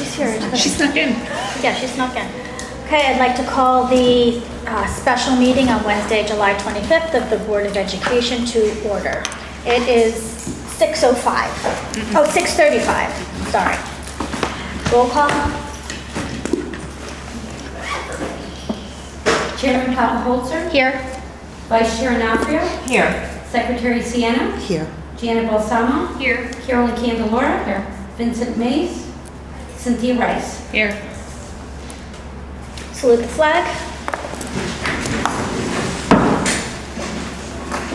she's here. She snuck in. Yeah, she snuck in. Okay, I'd like to call the special meeting on Wednesday, July 25th of the Board of Education to order. It is 6:05. Oh, 6:35, sorry. Roll call. Chairman Papa-Holzer, Here. Vice Chair Anafrio, Here. Secretary Sienna, Here. Janet Balsamo, Here. Carolyn Candelora, here. Vincent Mays, Cynthia Rice. Here. Salute the flag.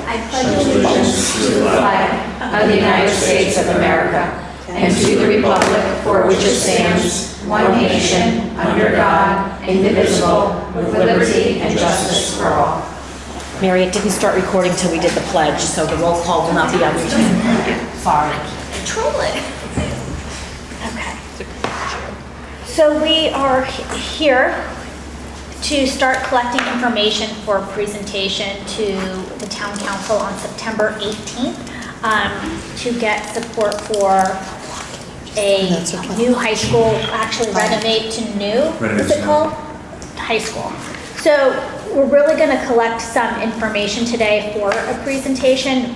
I pledge allegiance to the flag of the United States of America and to the republic for which it stands, one nation, under God, indivisible, with liberty and justice for all. Mary, it didn't start recording till we did the pledge, so the roll call will not be on YouTube. Sorry. Control it. Okay. So we are here to start collecting information for a presentation to the town council on September 18th to get support for a new high school, actually renovate to new. What's it called? High school. So we're really going to collect some information today for a presentation.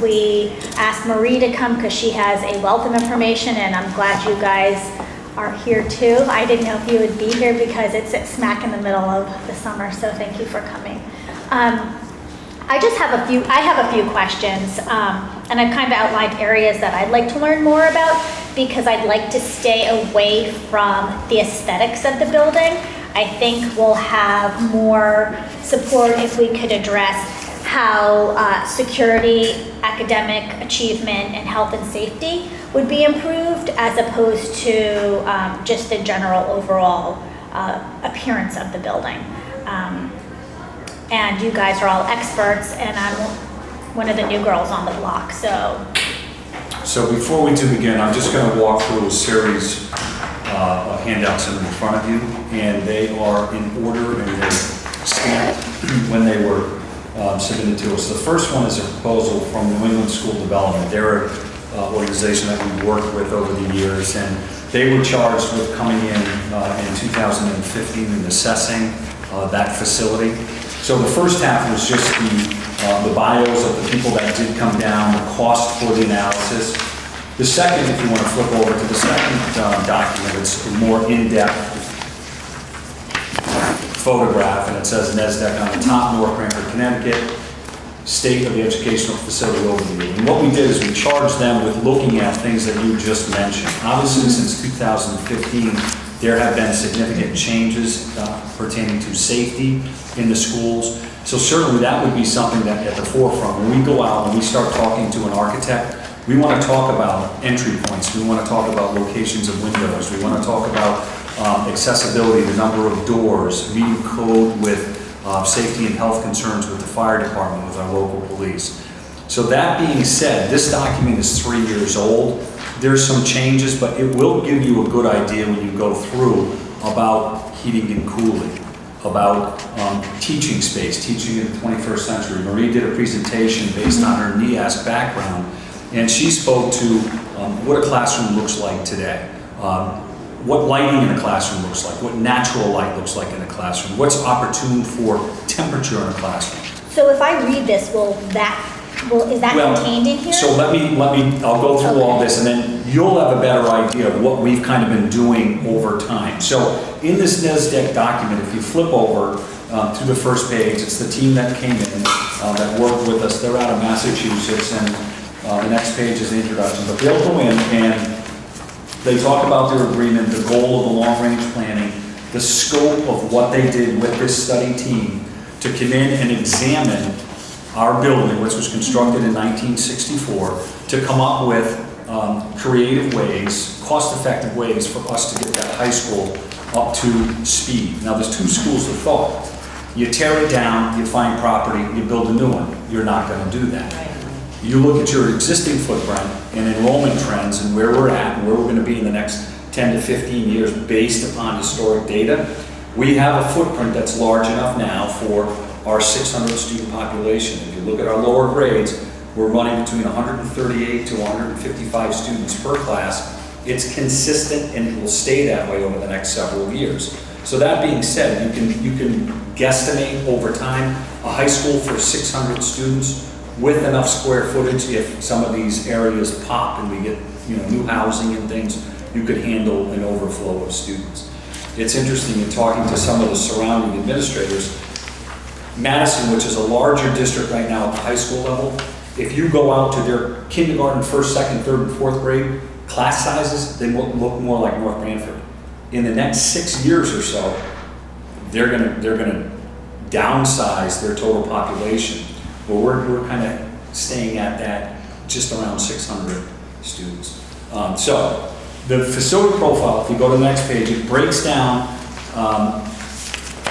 We asked Marie to come because she has a wealth of information, and I'm glad you guys are here too. I didn't know if you would be here because it's smack in the middle of the summer, so thank you for coming. I have a few questions, and I've kind of outlined areas that I'd like to learn more about because I'd like to stay away from the aesthetics of the building. I think we'll have more support if we could address how security, academic achievement, and health and safety would be improved as opposed to just the general overall appearance of the building. And you guys are all experts, and I'm one of the new girls on the block, so. So before we do begin, I'm just going to walk through a series of handouts in front of you, and they are in order and they're stamped when they were submitted to us. The first one is a proposal from New England School Development. They're an organization that we've worked with over the years, and they were charged with coming in 2015 and assessing that facility. So the first half was just the bios of the people that did come down, the cost for the analysis. The second, if you want to flip over to the second document, it's a more in-depth photograph, and it says NESDEC on the top, North Branford, Connecticut, state of the educational facility overview. And what we did is we charged them with looking at things that you just mentioned. Obviously, since 2015, there have been significant changes pertaining to safety in the schools. So certainly that would be something that at the forefront, when we go out and we start talking to an architect, we want to talk about entry points. We want to talk about locations of windows. We want to talk about accessibility, the number of doors, meeting code with safety and health concerns with the fire department, with our local police. So that being said, this document is 3 years old. There's some changes, but it will give you a good idea when you go through about heating and cooling, about teaching space, teaching in the 21st century. Marie did a presentation based on her NEASC background, and she spoke to what a classroom looks like today, what lighting in a classroom looks like, what natural light looks like in a classroom, what's opportune for temperature in a classroom. So if I read this, is that contained in here? So I'll go through all this, and then you'll have a better idea of what we've kind of been doing over time. So in this NESDEC document, if you flip over to the first page, it's the team that came in, that worked with us. They're out of Massachusetts, and the next page is the introduction. But they'll go in and they talk about their agreement, the goal of the long-range planning, the scope of what they did with this study team to come in and examine our building, which was constructed in 1964, to come up with creative ways, cost-effective ways for us to get that high school up to speed. Now, there's two schools of thought. You tear it down, you find property, you build a new one. You're not going to do that. You look at your existing footprint and enrollment trends and where we're at and where we're going to be in the next 10 to 15 years based upon historic data. We have a footprint that's large enough now for our 600 student population. If you look at our lower grades, we're running between 138 to 155 students per class It's consistent and it will stay that way over the next several years. So that being said, you can guesstimate over time a high school for 600 students with enough square footage. If some of these areas pop and we get, new housing and things, you could handle an overflow of students. It's interesting in talking to some of the surrounding administrators, Madison, which is a larger district right now at the high school level, if you go out to their kindergarten, first, second, third, and fourth grade, class sizes, they look more like North Branford. In the next 6 years or so, they're gonna downsize their total population. But we're kind of staying at that, just around 600 students. So the facility profile, if you go to the next page, it breaks down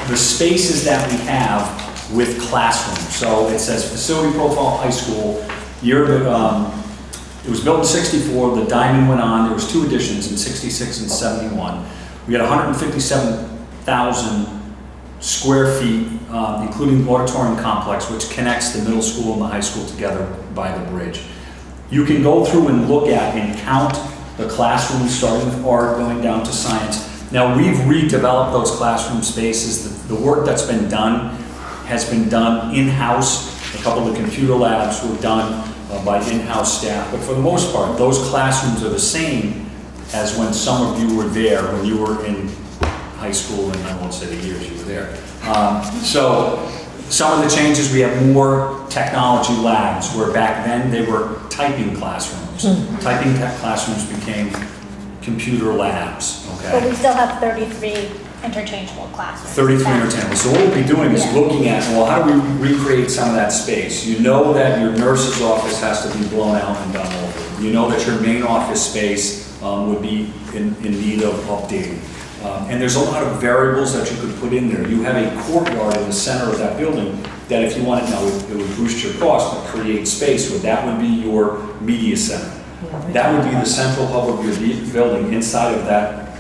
the spaces that we have with classrooms. So it says facility profile high school, it was built in 64, the diamond went on, there was 2 additions in 66 and 71. We had 157,000 square feet, including the auditorium complex, which connects the middle school and the high school together by the bridge. You can go through and look at and count the classrooms, starting with art, going down to science. Now, we've redeveloped those classroom spaces. The work that's been done has been done in-house. A couple of the computer labs were done by in-house staff, but for the most part, those classrooms are the same as when some of you were there, when you were in high school, and I won't say the years you were there. So some of the changes, we have more technology labs, where back then they were typing classrooms. Typing classrooms became computer labs, But okay? we still have 33 interchangeable classrooms. 33 entertainment. So what we'll be doing is Yeah. looking at, well, how do we recreate some of that space? You know that your nurse's office has to be blown out and done over. You know that your main office space would be in need of updating. And there's a lot of variables that you could put in there. You have a courtyard in the center of that building that if you want it, now it would boost your cost, but create space with. That would be your media center. That would be the central hub of your building. Inside of that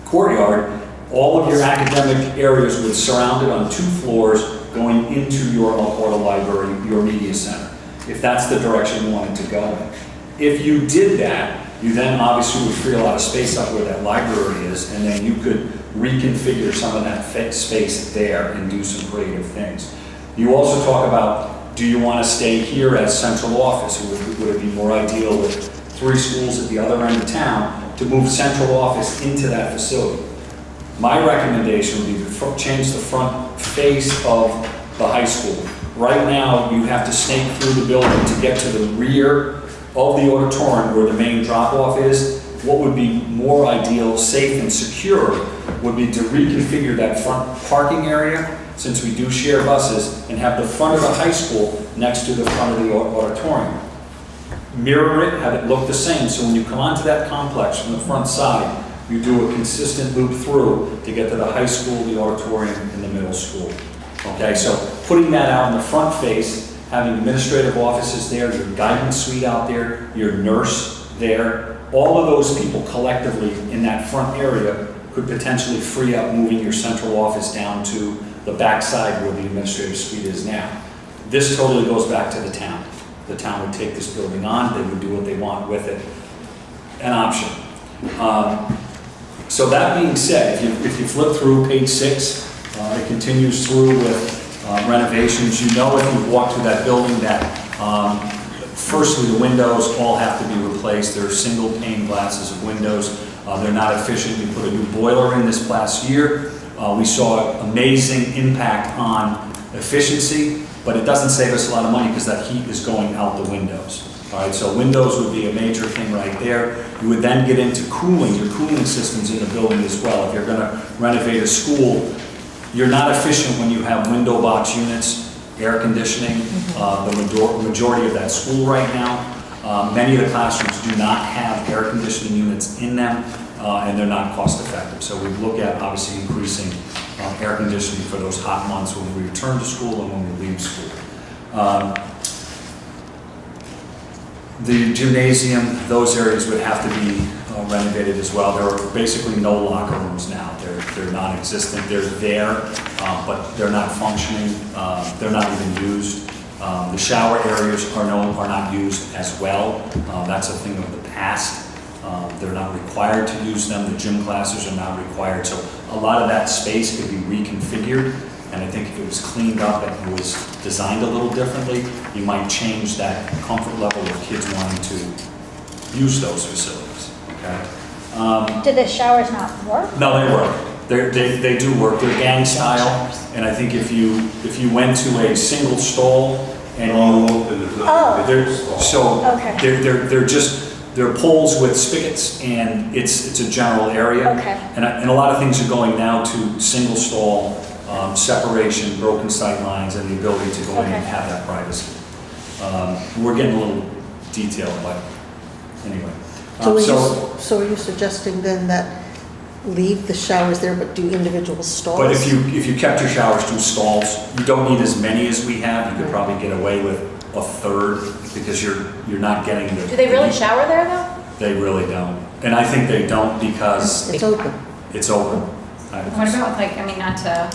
courtyard, all of your academic areas would surround it on 2 floors going into your, I'll call it a library, your media center, if that's the direction you wanted to go in. If you did that, you then obviously would free a lot of space up where that library is, and then you could reconfigure some of that space there and do some creative things. You also talk about, do you want to stay here as central office? Would it be more ideal with 3 schools at the other end of town to move central office into that facility? My recommendation would be to change the front face of the high school. Right now, you have to snake through the building to get to the rear of the auditorium where the main drop-off is. What would be more ideal, safe and secure, would be to reconfigure that front parking area, since we do share buses, and have the front of the high school next to the front of the auditorium. Mirror it, have it look the same, so when you come onto that complex from the front side, you do a consistent loop through to get to the high school, the auditorium, and the middle school. Okay, so putting that out in the front face, having administrative offices there, your guidance suite out there, your nurse there, all of those people collectively in that front area could potentially free up moving your central office down to the backside where the administrative suite is now. This totally goes back to the town. The town would take this building on, they would do what they want with it. An option. So that being said, if you flip through page 6, it continues through with renovations. You know, if you walk through that building that, firstly, the windows all have to be replaced. They're single pane glasses of windows. They're not efficient. We put a new boiler in this last year. We saw amazing impact on efficiency, but it doesn't save us a lot of money because that heat is going out the windows. All right, so windows would be a major thing right there. You would then get into cooling, your cooling systems in the building as well. If you're going to renovate a school, you're not efficient when you have window box units, air conditioning, the majority of that school right now. Many of the classrooms do not have air conditioning units in them, and they're not cost effective. So we look at obviously increasing air conditioning for those hot months when we return to school and when we leave school. The gymnasium, those areas would have to be renovated as well. There are basically no locker rooms now. They're non-existent. They're there, but they're not functioning. They're not even used. The shower areas are not used as well. That's a thing of the past. They're not required to use them. The gym classes are not required. So a lot of that space could be reconfigured. And I think if it was cleaned up and it was designed a little differently, you might change that comfort level of kids wanting to use those facilities, okay? Do the showers not work? No, they work. They do work. They're gang style. And I think if you went to a single stall and Oh. they're poles with spigots, and it's a general area. Okay. And a lot of things are going now to single stall, separation, broken sight lines, and the ability to go in and Okay. have that privacy. We're getting a little detailed, but anyway. So are you suggesting then that leave the showers there but do individual stalls? But if you kept your showers to stalls, you don't need as many as we have. You could probably get away with a third, because you're not getting the. Do they really shower there though? They really don't. And I think they don't because It's open. it's open. What about like, I mean, not to,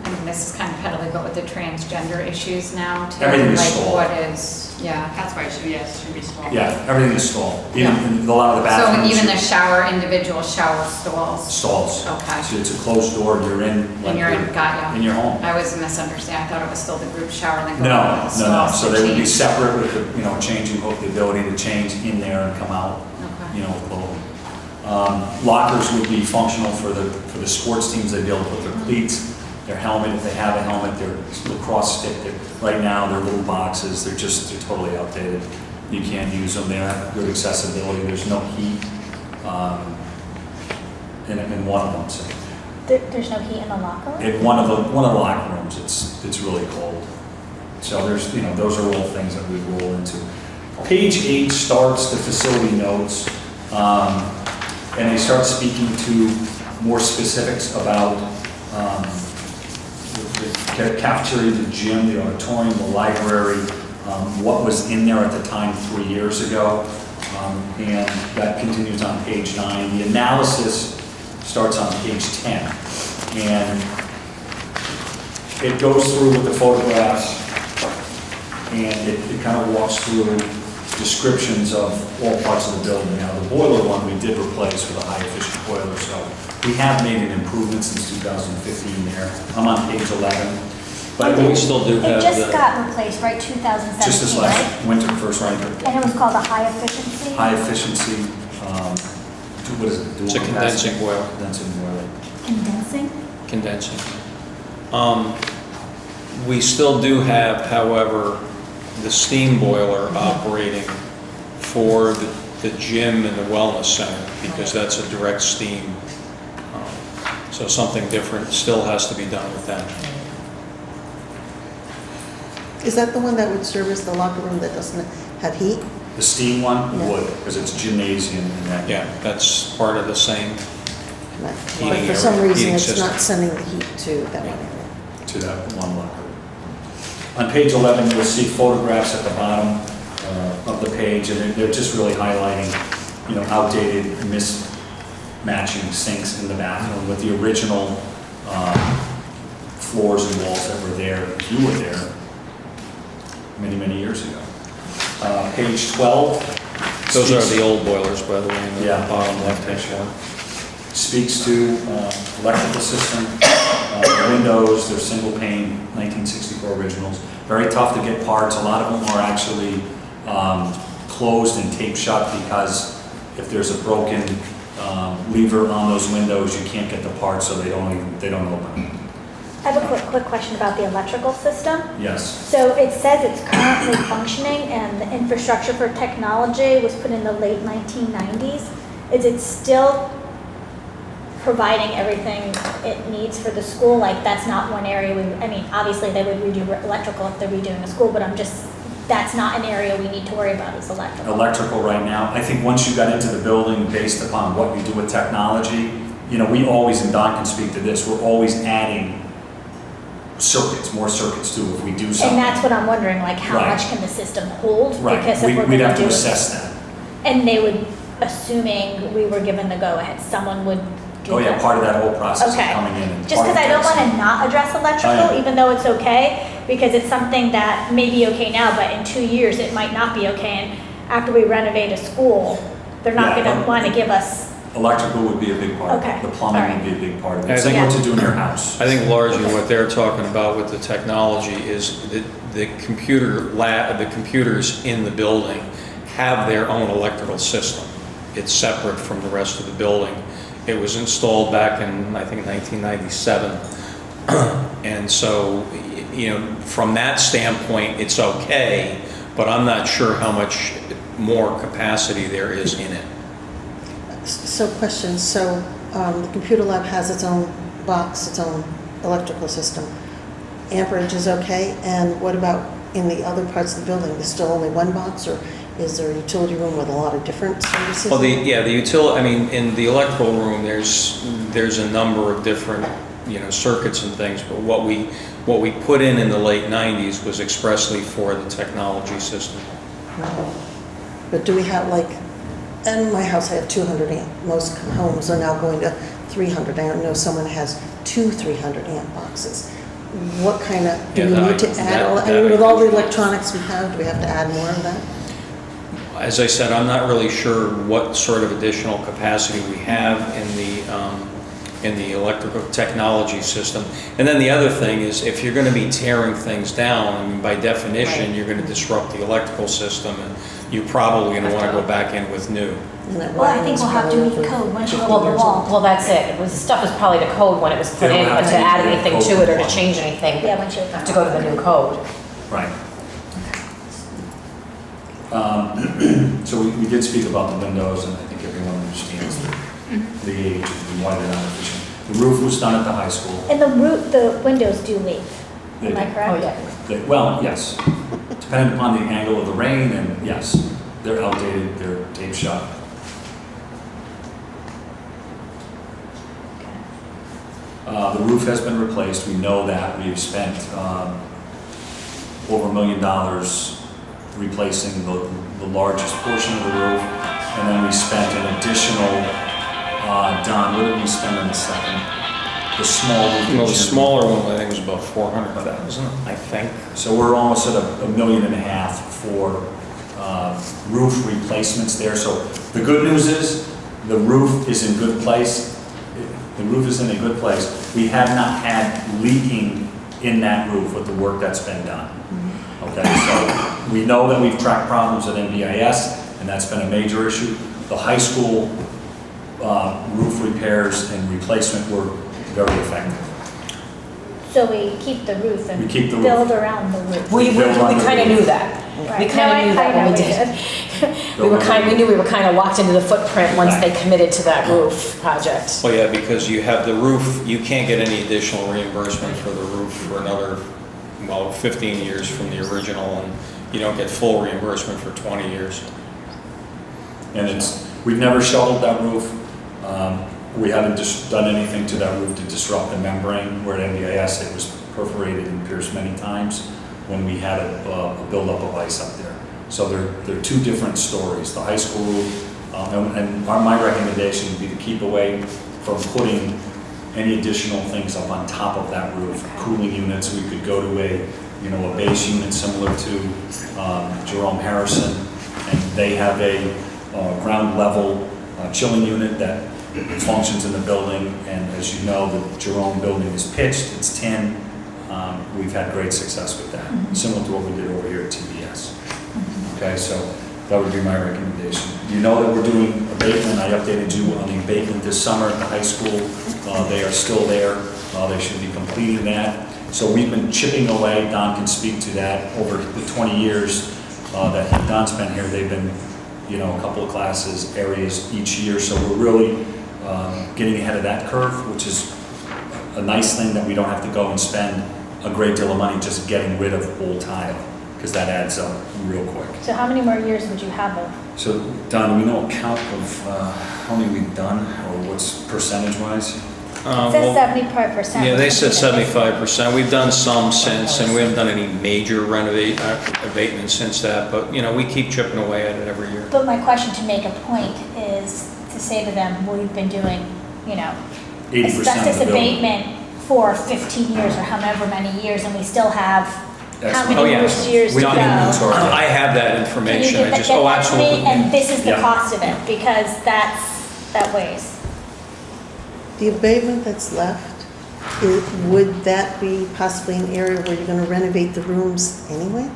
I mean, this is kind of peddling, but with the transgender issues now too? Everything is like stalled. what is, yeah. That's why it should be, yes, it should be small. Yeah, everything is stalled. Even Yeah. in a lot of the So bathrooms. even the shower, individual shower stalls? Stalls. Okay. So it's a closed door, you're in. And you're in, got ya. In your home. I was misunderstanding, I thought it was still the group shower and then go No, into the no, no. stalls So to they would be change. separate with the, changing hook, the ability to change in there and come out, Okay. both. Lockers would be functional for the sports teams. They'd be able to put their cleats, their helmet, if they have a helmet, their lacrosse stick. Right now, they're little boxes. They're totally outdated. You can't use them. They don't have good accessibility. There's no heat in one of them. So There's no heat in the locker room? in one of the locker rooms, it's really cold. So there's, those are all things that we roll into. Page 8 starts the facility notes, and they start speaking to more specifics about the cafeteria, the gym, the auditorium, the library, what was in there at the time 3 years ago, and that continues on page 9. The analysis starts on page 10, and it goes through with the photographs, and it kind of walks through descriptions of all parts of the building. Now, the boiler one we did replace with a high-efficient boiler, so we have made an improvement since 2015 there. I'm on page 11. But We still do It have just the, got replaced, right, 2017, just this right? last winter, first winter, And it was called a high efficiency? high efficiency, what is it? Dual it's a capacity? condensing boiler, Condensing boiler. Condensing? condensing. We still do have, however, the steam boiler operating for the gym and the wellness center, because that's a direct steam. So something different still has to be done with that. Is that the one that would service the locker room that doesn't have heat? The steam one Yeah. would, because it's gymnasium and that. Yeah, that's part of the same. But Heating for some area, reason, heating it's system. not sending the heat to that one area. To that one locker. On page 11, you'll see photographs at the bottom of the page, and they're just really highlighting, outdated, mismatching sinks in the bathroom with the original floors and walls that were there. You were there many, many years ago. Page 12. Those are speaks- the old boilers, by the way, in the Yeah. bottom left-hand corner. Speaks to electrical system, windows, they're single pane, 1964 originals. Very tough to get parts. A lot of them are actually closed and taped shut, because if there's a broken lever on those windows, you can't get the parts, so they don't open. I have a quick question about the electrical system. Yes. So it says it's currently functioning and the infrastructure for technology was put in the late 1990s. Is it still providing everything it needs for the school? Like, that's not one area obviously they would redo electrical if they're redoing a school, but that's not an area we need to worry about is electrical. Electrical right now, I think once you got into the building, based upon what you do with technology, we always, and Don can speak to this, we're always adding circuits, more circuits too, if we do something. And that's what I'm wondering, like, how Right. much can the system hold? Right, Because if we're we'd gonna have to do it- assess that. And they would, assuming we were given the go-ahead, someone would do Oh yeah, that? part of that whole process of Okay. coming in. and Just because I don't part of want to not address electrical, Oh, yeah. even though it's okay, because it's something that may be okay now, but in 2 years, it might not be okay. And after we renovate a school, they're not Yeah, gonna wanna give us, Electrical would be a big part of Okay, it. The plumbing all right. would be a big part of I it. Same think- what to do in your house. I think largely what they're talking about with the technology is that the computers in the building have their own electrical system. It's separate from the rest of the building. It was installed back in, I think, 1997. And so, from that standpoint, it's okay, but I'm not sure how much more capacity there is in it. So question, so the computer lab has its own box, its own electrical system. Amperage is okay, and what about in the other parts of the building? There's still only one box, or is there a utility room with a lot of different services? Well, in the electrical room, there's a number of different, circuits and things, but what we put in the late 90s was expressly for the technology system. But do we have in my house I have 200 amp. Most homes are now going to 300. I know someone has 2 300 amp boxes. What kind of, do we Yeah, need to add, with all the electronics we have, do we have to add more of that? As I said, I'm not really sure what sort of additional capacity we have in the electrical technology system. And then the other thing is, if you're going to be tearing things down, by definition, you're going to disrupt the electrical system, and you're probably going to want to go back in with new. And that well, I think wiring's we'll have to probably meet over code once you 50 build the years wall. Well, that's it. The stuff was probably the code when it was put They'll in, have but to to meet add the anything code to it or to requirement. change anything, Yeah, once you. have to go to the new code. Right. So we did speak about the windows, and I think everyone understands the age and why they're not efficient. The roof was done at the high school. And the windows do leak, They am I did. correct? Oh, yeah. Well, yes, depending upon the angle of the rain, and yes, they're outdated, they're taped shut. The roof has been replaced, we know that, we've spent over $1 million replacing the largest portion of the roof, and then we spent an additional, Don, what did we spend on the second? The small roof. The smaller one, I think, was about 400,000, I think. So we're almost at $1.5 million for roof replacements there. So the good news is, the roof is in good place. The roof is in a good place. We have not had leaking in that roof with the work that's been done. Okay, so we know that we've tracked problems at NBIS, and that's been a major issue. The high school roof repairs and replacement were very effective. So we keep the roof and We keep the roof. build around the roof. We built on the kind of roof. knew that. Right. We No, kind of knew that when we did. did. We knew we were kind of locked into the footprint once they Right. committed to that roof project. Well, yeah, because you have the roof, you can't get any additional reimbursement for the roof for another, 15 years from the original, and you don't get full reimbursement for 20 years. And we've never shoveled that roof. We haven't just done anything to that roof to disrupt the membrane. Where at NBIS, it was perforated and pierced many times when we had a buildup of ice up there. So they're two different stories. The high school roof, my recommendation would be to keep away from putting any additional things up on top of that roof. Cooling units, we could go to a base unit similar to Jerome Harrison, and they have a ground level chilling unit that functions in the building. And as you know, the Jerome building is pitched, it's tin. We've had great success with that, similar to what we did over here at TBS. Okay, so that would be my recommendation. You know that we're doing abatement. I updated you on the abatement this summer at the high school. They are still there. They should be completing that. So we've been chipping away. Don can speak to that. Over the 20 years that Don's been here, they've been, a couple of classes, areas each year. So we're really getting ahead of that curve, which is a nice thing, that we don't have to go and spend a great deal of money just getting rid of old tile, because that adds up real quick. So how many more years would you have of? So Don, do we know a count of how many we've done, or what's percentage-wise? It says 75%. Yeah, they said 75%. We've done some since, and we haven't done any major abatement since that, but, we keep chipping away at it every year. But my question to make a point is to say to them, well, we've been doing, 80% asbestos of the building. abatement for 15 years or however many years, and we still have how Oh, many yeah. more years We to don't need to go? start that. I have that Can you information. get I that just, get oh, that to me? absolutely. And this is the Yeah. cost of it, because that weighs. The abatement that's left, would that be possibly an area where you're going to renovate the rooms anyway?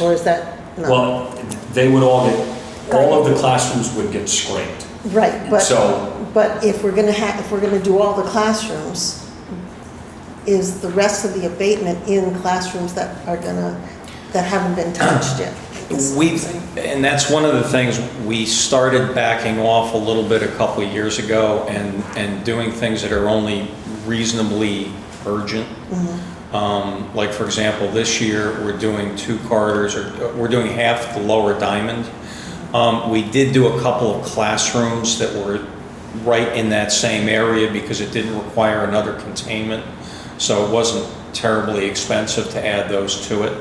Or is that not? Well, they would all of the classrooms would get scraped. Right, So- but if we're going to do all the classrooms, is the rest of the abatement in classrooms that haven't been touched yet? And that's one of the things, we started backing off a little bit a couple of years ago and doing things that are only reasonably urgent. Like, for example, this year, we're doing 2 corridors, or we're doing half the lower diamond. We did do a couple of classrooms that were right in that same area because it didn't require another containment. So it wasn't terribly expensive to add those to it.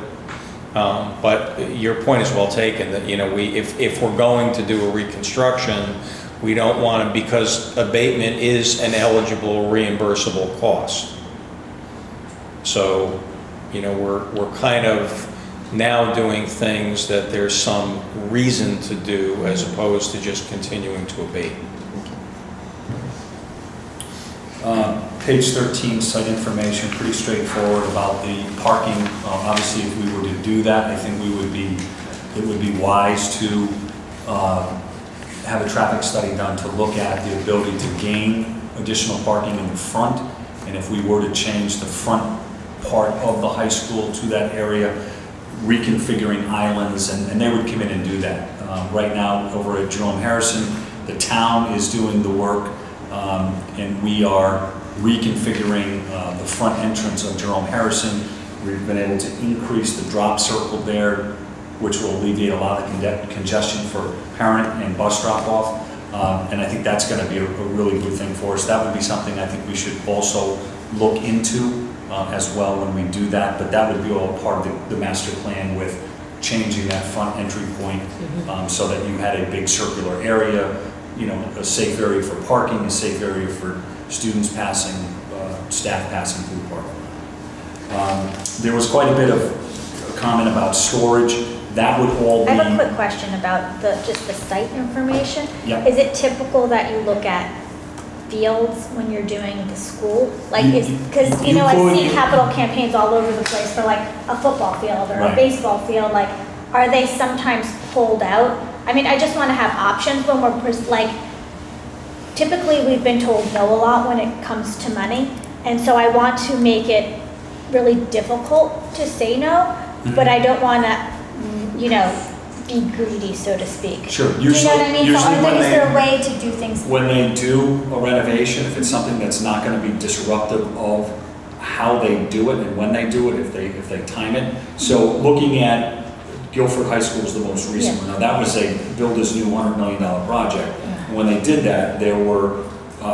But your point is well taken, that, if we're going to do a reconstruction, we don't want to, because abatement is an eligible reimbursable cost. So, we're kind of now doing things that there's some reason to do as opposed to just continuing to abate. Page 13, site information, pretty straightforward about the parking. Obviously, if we were to do that, I think it would be wise to have a traffic study done to look at the ability to gain additional parking in the front. And if we were to change the front part of the high school to that area, reconfiguring islands, and they would come in and do that. Right now, over at Jerome Harrison, the town is doing the work, and we are reconfiguring the front entrance of Jerome Harrison. We've been able to increase the drop circle there, which will alleviate a lot of congestion for parent and bus drop-off. And I think that's going to be a really good thing for us. That would be something I think we should also look into as well when we do that. But that would be all part of the master plan, with changing that front entry point so that you had a big circular area, a safe area for parking, a safe area for students passing, staff passing through the parking lot. There was quite a bit of comment about storage. That would all be... I have a quick question about just the site information. Yeah. Is it typical that you look at fields when you're doing the school? Like, because, I've seen capital campaigns all over the place for like a football field or a Right. baseball field. Like, are they sometimes pulled out? I mean, I just want to have options when we're, typically we've been told no a lot when it comes to money. And so I want to make it really difficult to say no, but I don't want to, be greedy, so to speak. Sure. Do you know what I mean? So Usually is there a way to do things? when they do a renovation, if it's something that's not going to be disruptive of how they do it and when they do it, if they time it. So looking at Guilford High School is the most recent one. Now, that was a builder's new $100 million project. And when they did that, there were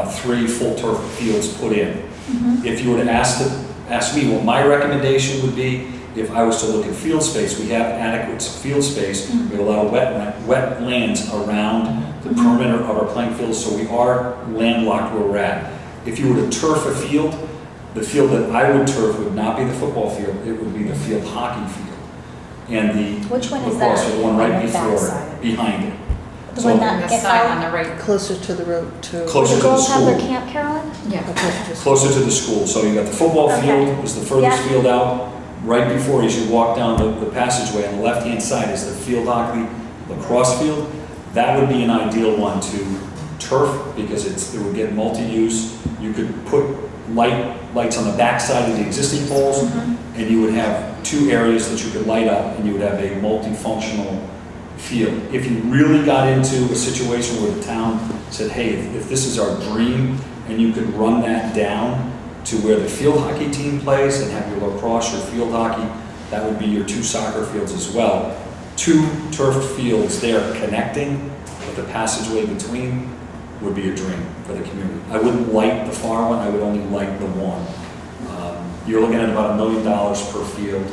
3 full turf fields put in. If you were to ask me what my recommendation would be, if I was to look at field space, we have adequate field space. We have a lot of wetlands around the perimeter of our playing fields, so we are landlocked where we're at. If you were to turf a field, the field that I would turf would not be the football field, it would be the field hockey field. And the Which one is lacrosse that? field, the one right On the before backside. it, behind it. The So- one On that the gets side, out? on the right. Closer to the road, to... Closer The to the girls have their school. camp, Carolyn? Yeah. Closer to the school. So you got the football Okay. field is the furthest Yeah. field out. Right before, as you walk down the passageway on the left-hand side is the field hockey lacrosse field. That would be an ideal one to turf because it would get multi-use. You could put lights on the back side of the existing poles, and you would have 2 areas that you could light up, and you would have a multifunctional field. If you really got into a situation where the town said, hey, if this is our dream, and you could run that down to where the field hockey team plays and have your lacrosse or field hockey, that would be your 2 soccer fields as well. 2 turfed fields there connecting with the passageway between would be a dream for the community. I wouldn't light the far one, I would only light the one. You're looking at about $1 million per field.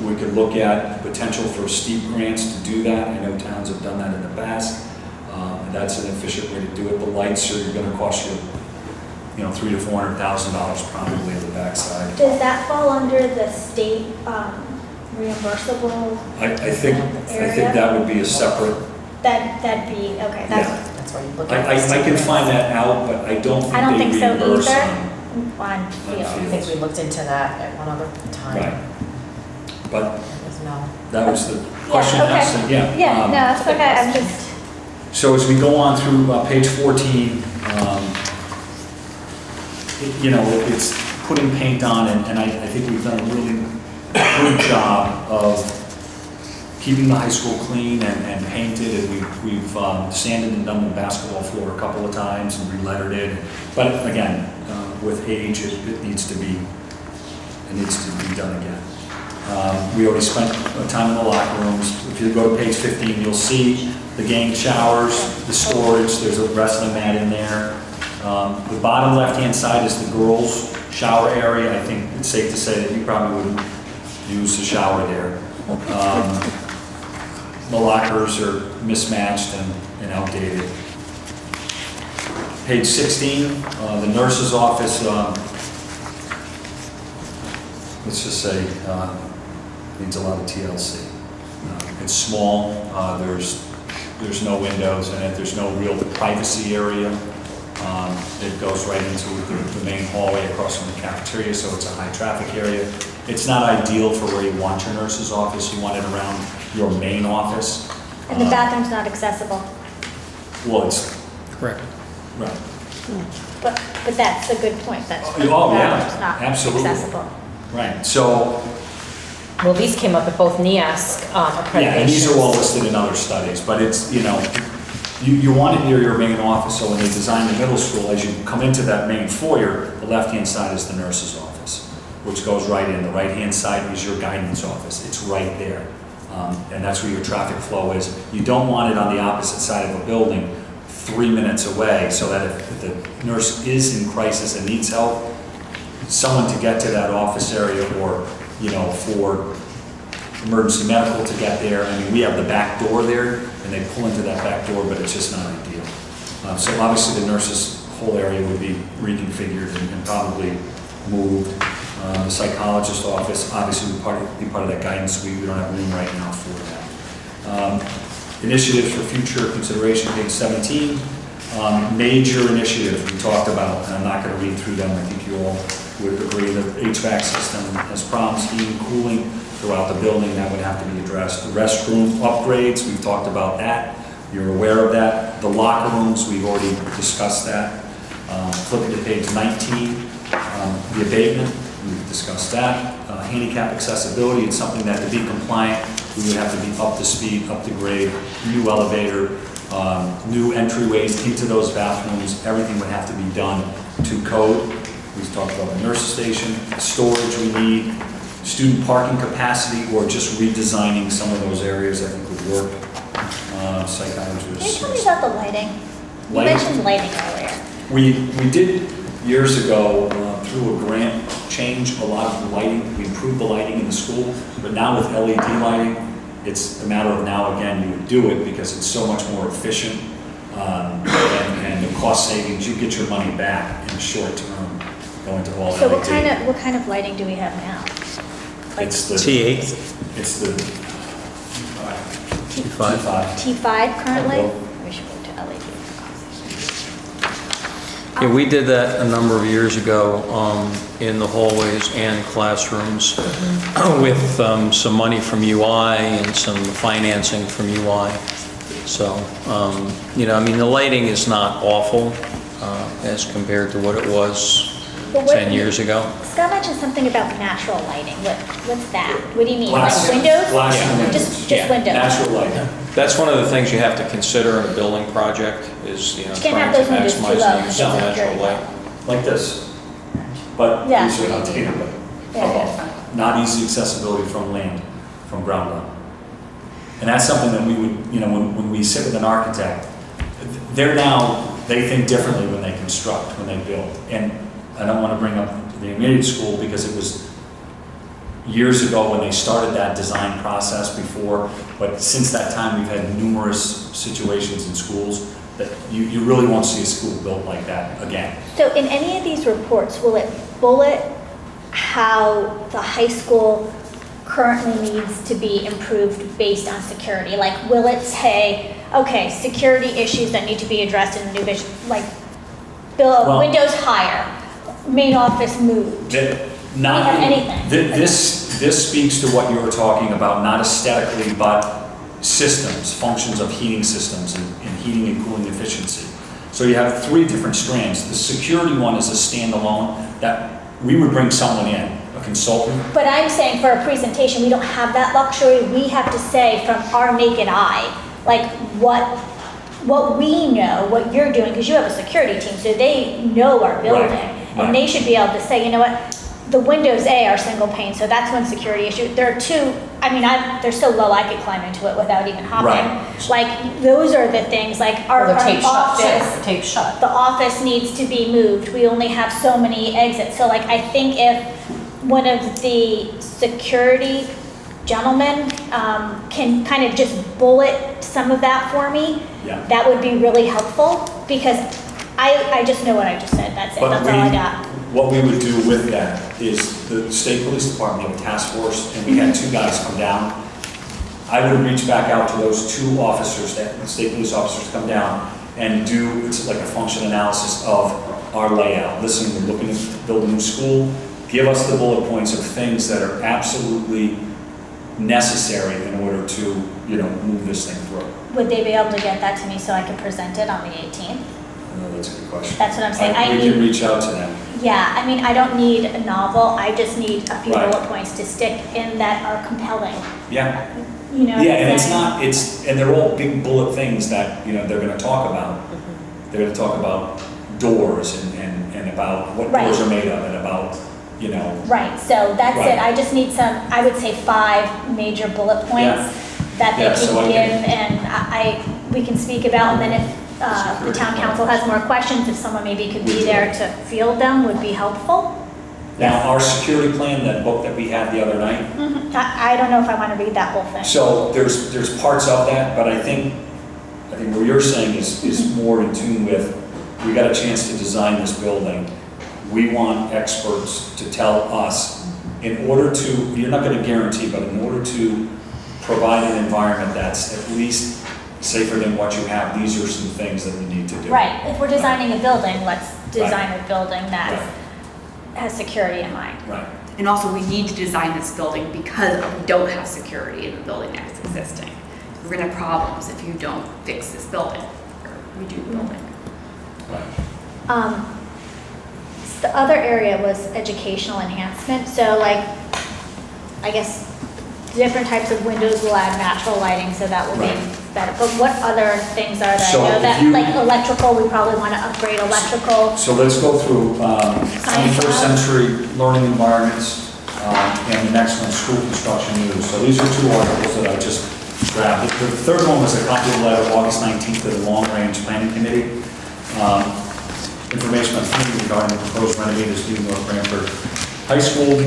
We could look at potential for steep grants to do that. I know towns have done that in the past. That's an efficient way to do it. The lights are going to cost you, $300,000 to $400,000 probably on the backside. Does that fall under the state reimbursable? I think that would be a separate, That'd be, okay, that's, yeah. That's why you look I at. can find that out, but I don't I don't think think they so reimburse either. on. On field. I field. think we looked into that at one other time. Right. But It was no. that was the question Yeah, okay. asked, and yeah. Yeah, um, no, that's okay, I'm just, So as we go on through page 14, it's putting paint on, and I think we've done a really good job of keeping the high school clean and painted, and we've sanded and done the basketball floor a couple of times and re-lettered it. But again, with age, it needs to be done again. We already spent time in the locker rooms. If you go to page 15, you'll see the gang showers, the storage, there's a wrestling mat in there. The bottom left-hand side is the girls' shower area. I think it's safe to say that you probably wouldn't use the shower there. The lockers are mismatched and outdated. Page 16, the nurse's office, let's just say, needs a lot of TLC. It's small, there's no windows in it, there's no real privacy area. It goes right into the main hallway across from the cafeteria, so it's a high traffic area. It's not ideal for where you want your nurse's office, you want it around your main office. and the bathroom's not accessible, Well, it's, Correct. right. but that's a good point, that's. Oh, yeah, bathroom's not absolutely. accessible. Right, so, Well, these came up at both NEASC accreditations. yeah, and these are all listed in other studies, but it's, you want it near your main office, so when they designed the middle school, as you come into that main foyer, the left-hand side is the nurse's office, which goes right in. The right-hand side is your guidance office. It's right there. And that's where your traffic flow is. You don't want it on the opposite side of a building 3 minutes away, so that if the nurse is in crisis and needs help, someone to get to that office area or, for emergency medical to get there. I mean, we have the back door there, and they pull into that back door, but it's just not ideal. So obviously the nurse's whole area would be reconfigured and probably moved. The psychologist's office obviously would be part of that guidance suite. We don't have room right now for that. Initiatives for future consideration, page 17. Major initiatives we talked about, and I'm not going to read through them. I think you all would agree that the HVAC system has problems, heating, cooling throughout the building. That would have to be addressed. The restroom upgrades, we've talked about that. You're aware of that. The locker rooms, we've already discussed that. Flipping to page 19, the abatement, we've discussed that. Handicap accessibility, it's something that to be compliant, we would have to be up to speed, up to grade, new elevator, new entryways into those bathrooms. Everything would have to be done to code. We've talked about the nurse station, the storage we need, student parking capacity, or just redesigning some of those areas I think would work. Can you Psychiatrists. tell me about the lighting? You Lighting? mentioned lighting earlier. We did years ago, through a grant, change a lot of the lighting. We improved the lighting in the school, but now with LED lighting, it's a matter of now, again, you would do it because it's so much more efficient, and the cost savings, you get your money back in the short term, going to all LED. So what kind of lighting do we have now? Like It's the. T8. It's the. T5. T5 currently? Well- We should go to LED. Yeah, we did that a number of years ago in the hallways and classrooms with some money from UI and some financing from UI. So, the lighting is not awful as compared to what it was But what- 10 years ago. Scott mentioned something about natural lighting. What's that? What do you mean? Glass. Like windows? Glass Yeah. windows. Just Yeah. windows? Natural light. That's one of the things you have to consider in a building project is, can't trying have to those windows too maximize low, the use because of they'll natural dirty. light. Like this. But Yeah. these are outdated, but Yeah, above. Not easy accessibility from land, from ground level. And that's something that we would, when we sit with an architect, they think differently when they construct, when they build. And I don't want to bring up the immediate school because it was years ago when they started that design process before, but since that time, we've had numerous situations in schools that you really won't see a school built like that again. So in any of these reports, will it bullet how the high school currently needs to be improved based on security? Like, will it say, okay, security issues that need to be addressed in the new vision, like, Well- windows higher, main office moved? Not, have anything. This speaks to what you were talking about, not aesthetically, but systems, functions of heating systems and heating and cooling efficiency. So you have three different strands. The security one is a standalone that we would bring someone in, a consultant. But I'm saying for a presentation, we don't have that luxury. We have to say from our naked eye, like what we know, what you're doing, because you have a security team, so they know our building. Right. And they should be able to say, you know what, the windows A are single pane, so that's one security issue. There are two, I mean, they're so low I could climb into it without even hopping. Right. Like, those are the things, like our Or the tape shut, office. too. Tape shut. The office needs to be moved. We only have so many exits. So like, I think if one of the security gentlemen can kind of just bullet some of that for me, Yeah. that would be really helpful, because I just know what I just said. That's it. But That's all I got. what we would do with that is the state police department have a task force, and we had two guys come down. I would reach back out to those two officers, the state police officers, come down and do, it's like a function analysis of our layout. Listen, we're looking to build a new school. Give us the bullet points of things that are absolutely necessary in order to, move this thing through. Would they be able to get that to me so I could present it on the 18th? That's a good question. That's what I'm saying. I We can need, reach out to them. yeah, I mean, I don't need a novel. I just need a few Right. bullet points to stick in that are compelling. Yeah. You know what Yeah, I'm and saying? and they're all big bullet things that, they're gonna talk about. They're gonna talk about doors and about what Right. doors are made of and about, Right, so that's Right. it. I just need some, I would say 5 major bullet points that they Yeah, so I can can- give, and we can speak about, and then if the Security town plan. council has more questions, if someone maybe could be there to field them, would be helpful. Now, our security plan, that book that we had the other night, I don't know if I want to read that whole thing. so there's parts of that, but I think what you're saying is more in tune with, we got a chance to design this building. We want experts to tell us, in order to, you're not gonna guarantee, but in order to provide an environment that's at least safer than what you have, these are some things that we need to do. Right, if we're designing a building, let's design Right. a building that Right. has security in mind. Right. And also, we need to design this building because we don't have security in the building that's existing. We're gonna have problems if you don't fix this building or redo the building. Right. The other area was educational enhancement, so like, I guess, different types of windows will add natural lighting, so that will be Right. better. But what other things are there? So I know if that, you- like electrical, we probably want to upgrade electrical. So let's go through 21st century learning environments, and the next one, school construction news. So these are two articles that I just grabbed. The third one was a copy of the letter, August 19th, to the Long Range Planning Committee. Information on committee regarding the proposed renovated Stephen North Branford High School.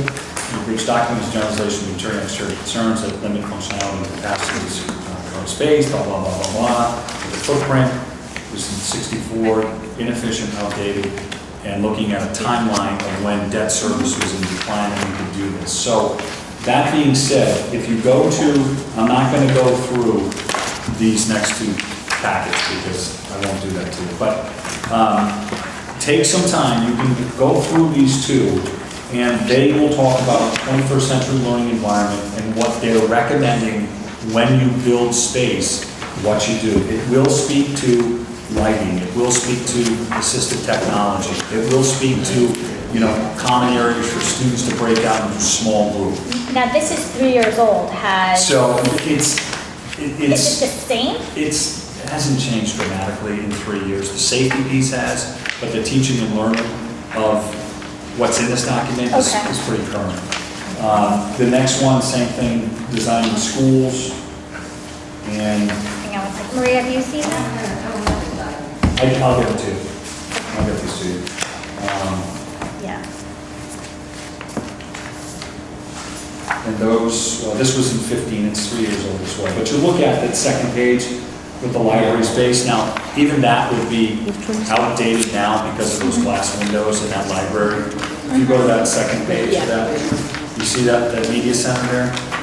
Which documents generalization of material and exterior concerns that limit functionality and capacities, current space, blah, blah, blah, blah, blah. The footprint was in 64, inefficient, outdated, and looking at a timeline of when debt service was in decline and we could do this. So that being said, if you go to, I'm not going to go through these next two packets because I won't do that to you, but take some time, you can go through these two, and they will talk about 21st century learning environment and what they're recommending when you build space, what you do. It will speak to lighting, it will speak to assistive technology, it will speak to, common areas for students to break out into small groups. Now, this is 3 years old, So is it the same? it hasn't changed dramatically in 3 years. The safety piece has, but the teaching and learning of what's in this document is Okay. pretty current. The next one, same thing, designing schools. And Hang on one second. Maria, have you seen that? I'll give it to you. I'll give this to you. Yeah. And those, this was in 15, it's 3 years old as well. But you look at that second page with the library space. Now, even that would be outdated now because of those glass windows in that library. If you go to that second page of that, you see that media center there?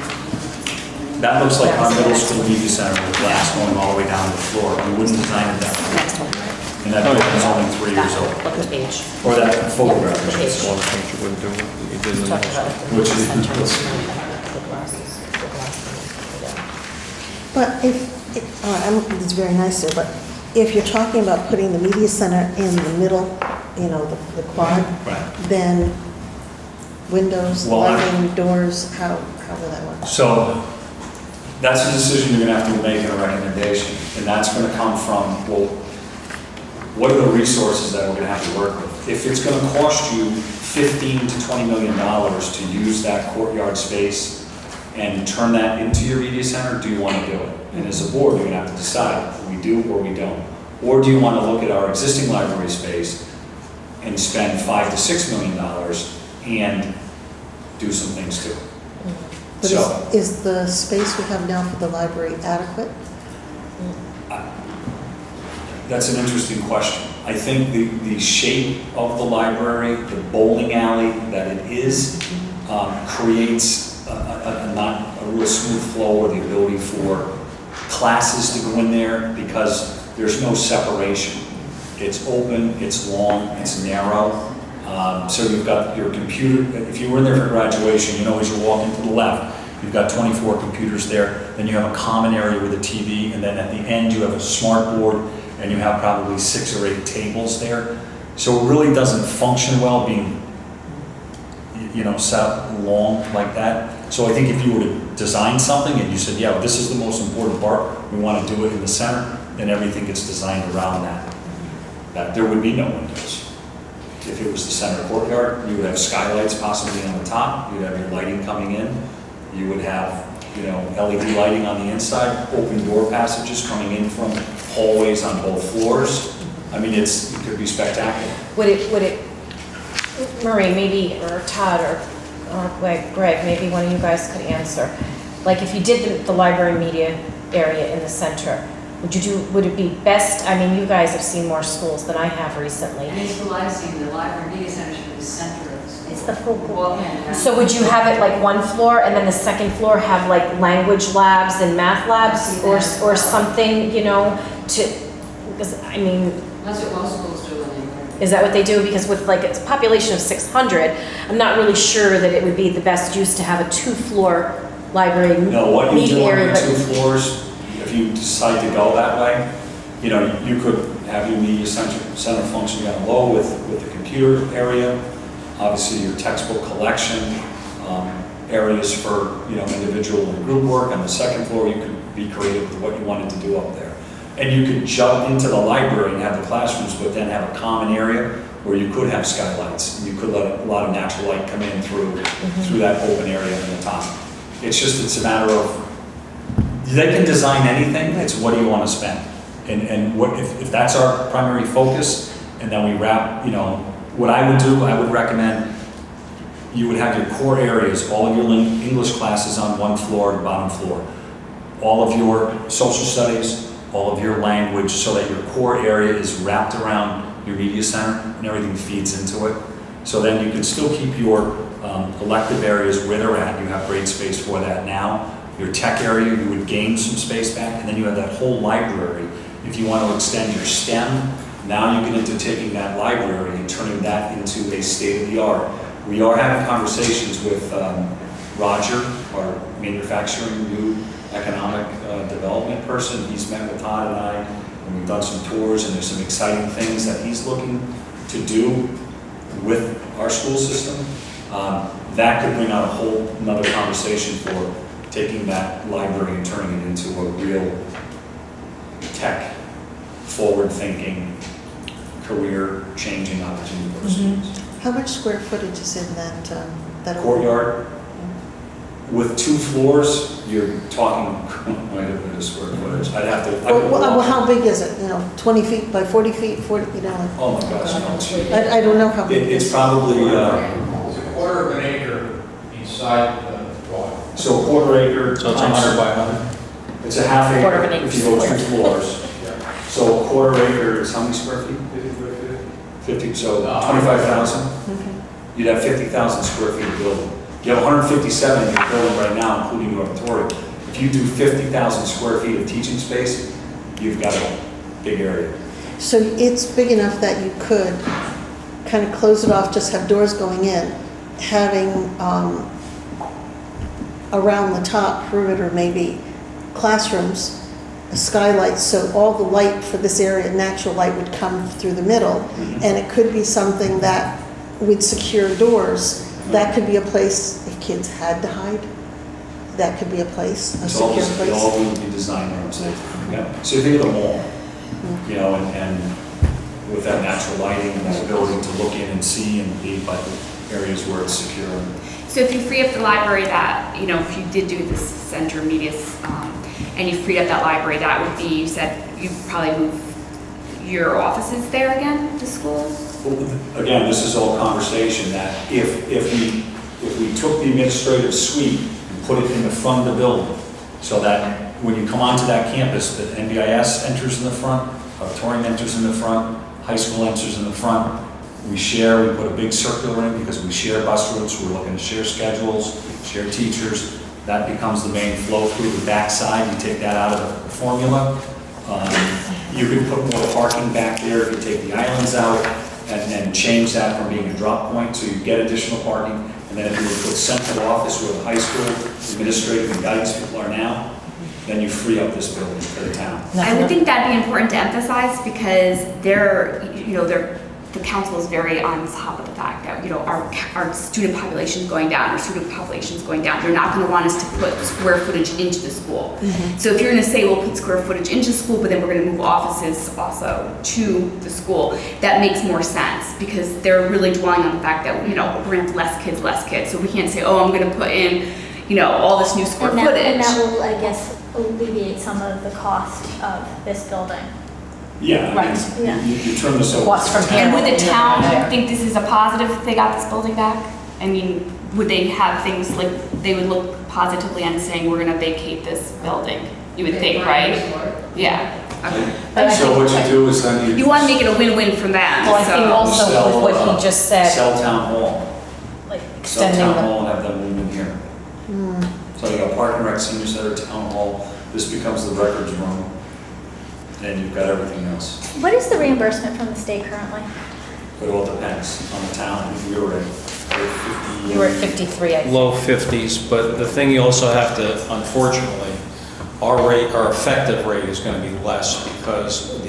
That looks like our middle school media center with glass going all the way down to the floor. We wouldn't design it that way. Next one. And that building's only 3 years That, old. look at the page. Or that photograph, Yeah, the I should page. say. One of the things you wouldn't do, you did in the Talk middle about school. it. Which is- Center, the glasses, the glasses. But it's very nice there, but if you're talking about putting the media center in the middle, the quad, Right. then windows, Well, lighting, doors, how will that work? So that's a decision you're gonna have to make in a recommendation, and that's gonna come from, well, what are the resources that we're gonna have to work with? If it's gonna cost you $15 to $20 million to use that courtyard space and turn that into your media center, do you wanna do it? And as a board, you're gonna have to decide, we do or we don't. Or do you wanna look at our existing library space and spend $5 to $6 million and do some things to it? But So, is the space we have now for the library adequate? that's an interesting question. I think the shape of the library, the bowling alley that it is, creates not a real smooth flow or the ability for classes to go in there because there's no separation. It's open, it's long, it's narrow. So you've got your computer, if you were in there for graduation, as you're walking to the left, you've got 24 computers there, then you have a common area with a TV, and then at the end you have a smart board, and you have probably 6 or 8 tables there. So it really doesn't function well being, set up long like that. So I think if you were to design something and you said, yeah, this is the most important part, we want to do it in the center, then everything gets designed around that there would be no windows. If it was the center courtyard, you would have skylights possibly on the top, you'd have your lighting coming in, you would have, LED lighting on the inside, open door passages coming in from hallways on both floors. I mean, it could be spectacular. Would it, Marie, maybe, or Todd, or like Greg, maybe one of you guys could answer. Like if you did the library media area in the center, would it be best, you guys have seen more schools than I have recently. Any school I've seen, the library media center should be the center of the school. It's the focal Walk in. So would you have it like one floor and then the second floor have like language labs and math labs or something, because That's what most schools do when they work. is that what they do? Because with like a population of 600, I'm not really sure that it would be the best use to have a 2-floor library No, what you media do on area. your but- 2 floors, if you decide to go that way, you could have your media center functioning on low with the computer area, obviously your textbook collection, areas for, individual and group work. On the second floor, you could be creative with what you wanted to do up there. And you could jump into the library and have the classrooms, but then have a common area where you could have skylights. And you could let a lot of natural light come in through that open area on the top. It's a matter of, they can design anything, it's what do you want to spend? And what if that's our primary focus, and then we wrap, what I would do, I would recommend you would have your core areas, all of your English classes on one floor, bottom floor. All of your social studies, all of your language, so that your core area is wrapped around your media center and everything feeds into it. So then you can still keep your elective areas where they're at. You have great space for that now. Your tech area, you would gain some space back, and then you have that whole library. If you want to extend your STEM, now you get into taking that library and turning that into a state-of-the-art. We are having conversations with Roger, our manufacturing new economic development person. He's met with Todd and I, and we've done some tours, and there's some exciting things that he's looking to do with our school system. That could bring out a whole another conversation for taking that library and turning it into a real tech, forward-thinking, career-changing opportunity for students. How much square footage is in that Courtyard, with 2 floors, you're talking, quite a bit of square footage. I'd have to. Well, how big is it? 20 feet by 40 feet, 40, Oh my gosh, no, it's huge. I don't know how big it It's is. probably, It's a quarter of an acre each side of the lot. so a quarter acre. So it's 100 by 100? It's a half Quarter of an acre acre if you go 2 square. floors. So a quarter acre is how many square feet? 50, so 25,000? Okay. You'd have 50,000 square feet of building. You have 157 in your building right now, including your auditorium. If you do 50,000 square feet of teaching space, you've got a big area. So it's big enough that you could kind of close it off, just have doors going in, having around the top perimeter maybe classrooms, skylights, so all the light for this area, natural light would come through the middle. And it could be something that with secure doors, that could be a place if kids had to hide. That could be a place, a It's all, secure it all place. would be designed around safety. Yeah. So you think of the mall, you know, and with that natural lighting and the ability to look in and see and be by the areas where it's secure. So if you free up the library that, you know, if you did do this center media, and you freed up that library, that would be, you said you'd probably move your offices there again to school? Well, again, this is all conversation that if we took the administrative suite and put it in the front of the building, so that when you come onto that campus, the NBIS enters in the front, auditorium enters in the front, high school enters in the front, we share, we put a big circular in because we share bus routes, we're looking to share schedules, share teachers. That becomes the main flow through the backside. You take that out of the formula. You can put more parking back there if you take the islands out and change that from being a drop point, so you get additional parking. And then if you would put central office where the high school administrative and guidance people are now, then you free up this building for the town. I would think that'd be important to emphasize because the council is very on top of the fact that, you know, our student population is going down, our student population is going down. They're not going to want us to put square footage into the school. So if you're going to say we'll put square footage into school, but then we're going to move offices also to the school, that makes more sense because they're really dwelling on the fact that, you know, we're going to have less kids. So we can't say, oh, I'm going to put in, you know, all this new square footage. And that will, I guess, alleviate some of the cost of this building. Yeah, Right. Yeah. you turn this over. What's from here? And would the town Yeah. think this is a positive if they got this building back? I mean, would they have things like, they would look positively on saying, we're gonna vacate this building? You would think, right? Yeah. Okay. But I So think- what you do is then You wanna make it a win-win for them, Well, I think so. also sell, with what he just said, Sell town hall. like Sell extending town the, hall and have them move in here. So you got Park and Rec, Senior Center, Town Hall, this becomes the records room, and you've got everything else. What is the reimbursement from the state currently? But it all depends on the town. We were at 50. you were at 53, I think. Low 50s, but the thing you also have to, unfortunately, our effective rate is going to be less because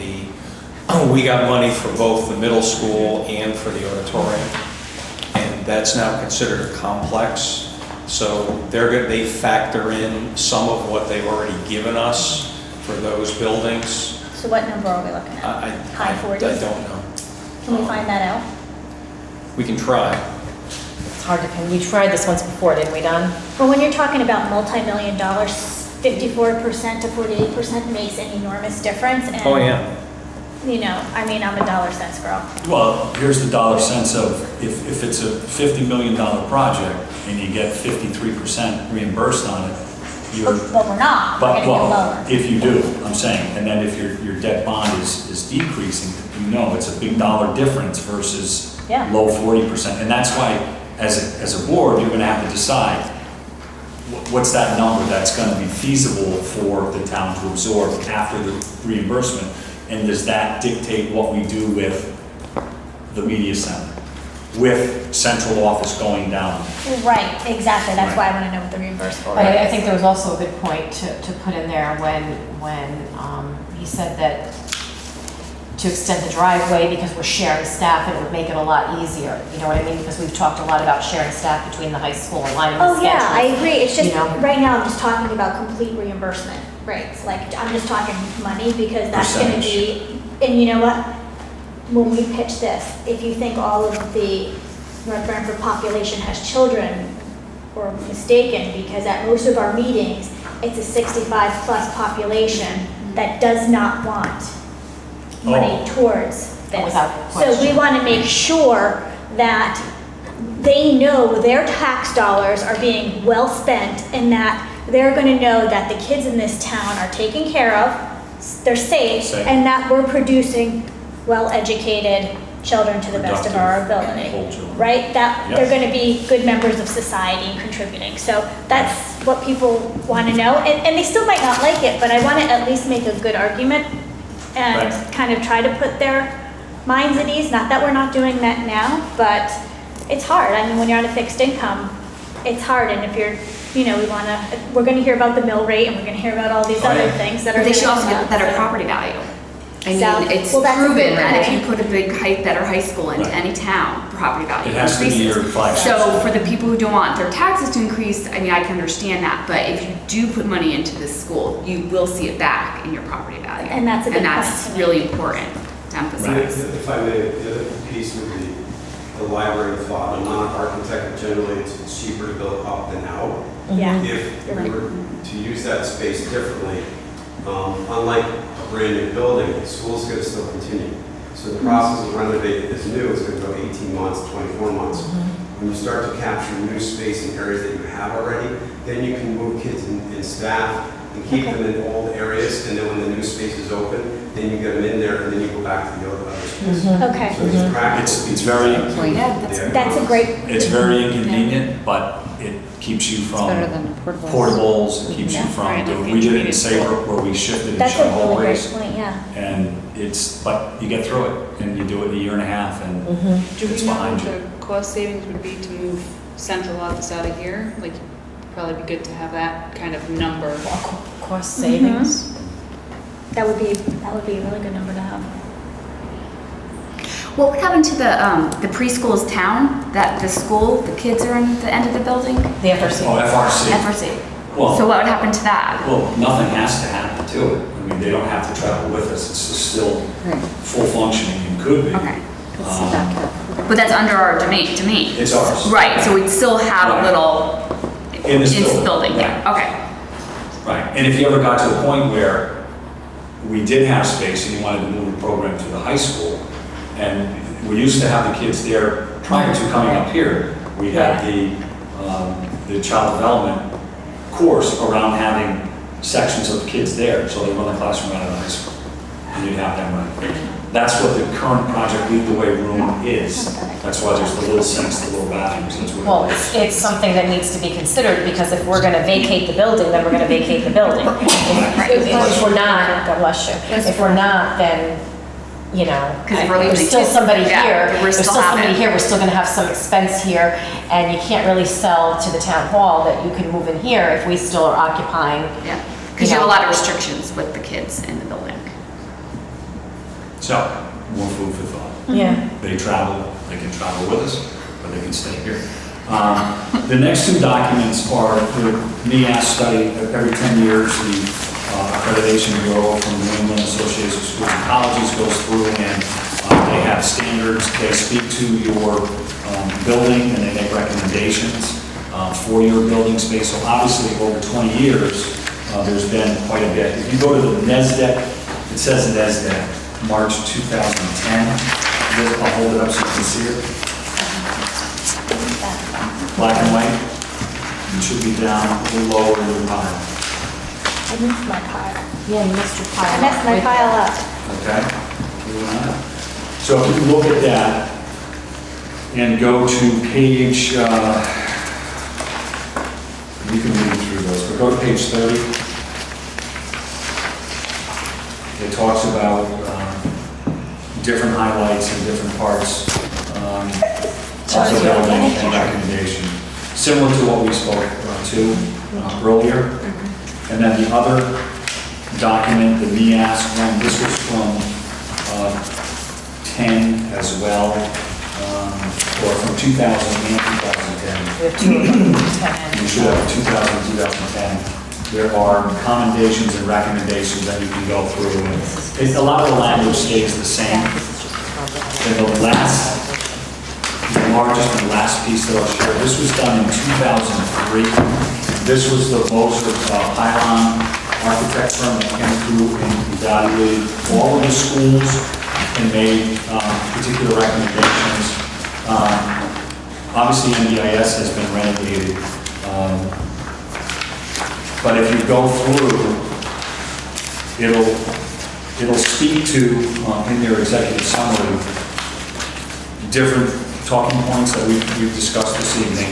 we got money for both the middle school and for the auditorium. And that's now considered a complex. So they factor in some of what they've already given us for those buildings. So what number are we looking at? High 40s? I don't know. Can we find that out? We can try. It's hard to, we tried this once before, didn't we, Don? But when you're talking about multi-million dollars, 54% to 48% makes an enormous difference. And, Oh, yeah. you know, I mean, I'm a dollar cents girl. Well, here's the dollar sense of, if it's a $50 million project and you get 53% reimbursed on it, you're, But we're not, we're but, gonna go well, lower. if you do, I'm saying, and then if your debt bond is decreasing, you know, it's a big dollar difference versus Yeah. low 40%. And that's why, as a board, you're gonna have to decide, what's that number that's gonna be feasible for the town to absorb after the reimbursement? And does that dictate what we do with the media center? With central office going down? Right, exactly, that's Right. why I wanna know what the reimbursable But rate I is. think there was also a good point to put in there when he said that to extend the driveway because we're sharing staff, it would make it a lot easier. You know what I mean? Because we've talked a lot about sharing staff between the high school and lining the Oh, schedules. yeah, I agree, it's just, you know? right now, I'm just talking about complete reimbursement rates, like, I'm just talking money, because that's gonna be, and you know what? When we pitch this, if you think all of the North Branford population has children, or mistaken, because at most of our meetings, it's a 65-plus population that does not want money towards this. Without So we question. want to make sure that they know their tax dollars are being well spent and that they're going to know that the kids in this town are taken care of, they're safe, Safe. and that we're producing well-educated children to the best of our ability. Whole children. Right? That Yes. they're going to be good members of society and contributing. So that's what people want to know. And they still might not like it, but I want to at least make a good argument and Right. kind of try to put their minds at ease. Not that we're not doing that now, but it's hard. I mean, when you're on a fixed income, it's hard. And if you're, we're going to hear about the mill rate and we're going to hear about all these Oh, other yeah. things that are. But they should gonna also come get up, better so. property value. I mean, So- it's well, that's a proven good that if you point. put a big, better high school into Right. any town, property value It has to be increases. your flagship. So for the people who don't want their taxes to increase, I mean, I can understand that, but if you do put money into this school, you will see it back in your property value. And that's a big And that's point to make. really important to emphasize. If I may, the other piece would be the library thought. I'm not an architect, but generally it's cheaper to build up than out. Yeah. If You're we right. were to use that space differently, unlike a brand new building, the school's going to still continue. So the process of renovating this new is going to go 18 months, 24 months. When you start to capture new space in areas that you have already, then you can move kids and staff and keep them in old areas, and then when the new space is open, then you get them in there, and then you go back to the other space. Okay. So it's practical. It's very, Yeah, That's a great. it's very inconvenient, but it keeps you from portables, it keeps you from, we did it in Saybrook where we shifted and That's shut a really great hallways. point, yeah. And but you get through it, and you do it in a year and a half, and Do we it's know behind what you. the cost savings would be to move central office out of here? Like, probably be good to have that kind of number. Cost savings? That would be a really good number to have. What would happen to the preschool's town, that the school, the kids are in the end of the building? The FRC. Oh, FRC. FRC. Well- So what would happen to that? Well, nothing has to happen to it. I mean, they don't have to travel with us. It's still full functioning and could be. Okay. But that's under our domain. It's ours. Right, so we'd still have a Right. little In this building, Right. yeah, okay. Right, and if you ever got to the point where we did have space and you wanted to move the program to the high school, and we used to have the kids there prior to coming up here, we had the child development course around having sections of kids there, so they run the classroom out of the high school, and you'd have them run. That's what the current Project Lead the Way room is. That's why there's the little sinks, the little bathrooms, that's what Well, it is. it's something that needs to be considered, because if we're gonna vacate the building, then we're gonna vacate the building. If we're not, God bless you, if we're not, then, you know, 'Cause if we're leaving there's still kids- somebody yeah, here, we're there's still still somebody having- here, we're still gonna have some expense here, and you can't really sell to the town hall that you can move in here if we still are occupying. Yeah, because you have a lot of restrictions with the kids in the building. So, more food for thought. Yeah. They travel, they can travel with us, or they can stay here. The next two documents are the NEAS study. Every 10 years, the Accreditation Bureau from the New England Association of Schools and Colleges goes through, and they have standards. They speak to your building, and they make recommendations for your building space. So obviously, over 20 years, there's been quite a bit. If you go to the NESDEC, it says NESDEC, March 2010. I'll hold it up so you can see it. Black and white. It should be down a little lower in the pile. I missed my pile. Yeah, Mr. Pyle. I messed my pile up. Okay? So if you look at that and go to page, you can read through those, but go to page 30. It talks about different highlights and different parts of the building and recommendation, similar to what we spoke to earlier. And then the other document, the NEAS one, this was from 10 as well, or from 2000 and 2010. We have two of them, 10. You should have 2000, 2010. There are commendations and recommendations that you can go through. And a lot of the language stays the same. And the largest and last piece that I'll share, this was done in 2003. This was the Moser Pylon architect firm that came through and evaluated all of the schools and made particular recommendations. Obviously, NDIS has been renovated. But if you go through, it'll speak to, in their executive summary, different talking points that we've discussed this evening.